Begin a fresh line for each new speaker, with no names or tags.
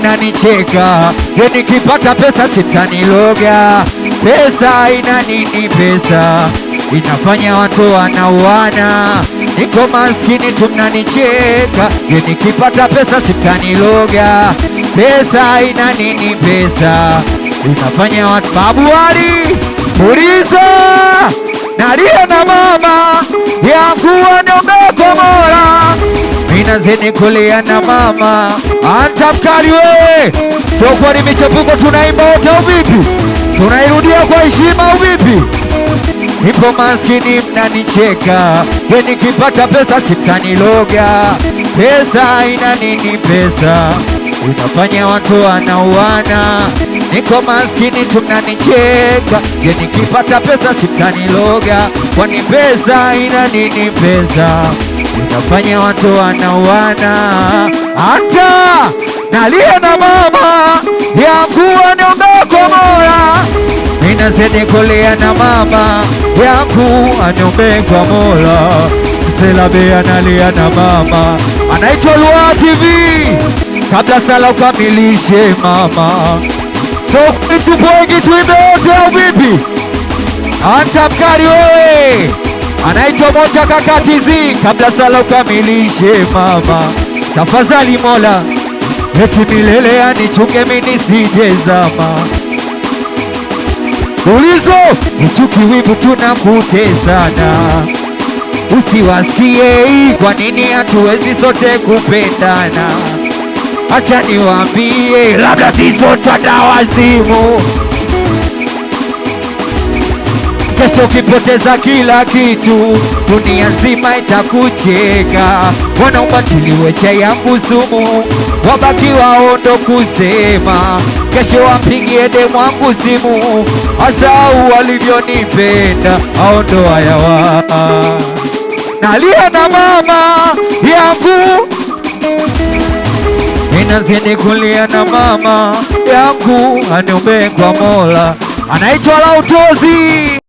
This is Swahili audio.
mnanicheka, je nikipata pesa sitaniloga. Pesa ina nini? Pesa inafanya watu wanauana. Niko maskini tu mnanicheka, je nikipata pesa sitaniloga. Pesa ina nini? Pesa inafanya watu Babuwali Uliza nalia na mama yangu waniombee kwa Mola. Mina zeni kulia na mama anta mkali we. So kwa ni michepuko tunaimba wote au vipi? Tunairudia kwa heshima au vipi? Nipo maskini mnanicheka, je nikipata pesa sitaniloga. Pesa ina nini? Pesa inafanya watu wanauana. Niko maskini tu mnanicheka, je nikipata pesa sitaniloga. Kwani pesa ina nini? Pesa inafanya watu wanauana. Hata nalia na mama yangu waniombee kwa Mola. Mina zeni kulia na mama yangu aniombee kwa Mola. Selabe analia na mama, anaitwa Lua TV. Kabla sala ukamilishe mama, so tupo wengi tuimbe wote au vipi? Anta mkali wewe, anaitwa Moja Kakatizi. Kabla sala ukamilishe mama, tafadhali Mola eti milele anichunge mimi nisijezama. Ulizo nichuki wivu tunakutesana, usiwasikie kwa nini hatuwezi sote kupendana. Acha niwaambie labda sisi sote tutawazimu. Kesho ukipoteza kila kitu dunia nzima itakucheka. Wanaomba chiliwe chai yangu sumu, wabaki waondo kusema. Kesho wapigie demu wangu simu, asau walivyonipenda aondo hayawa. Nalia na mama yangu, ninazidi kulia na mama yangu aniombee kwa Mola. Anaitwa Lautozi.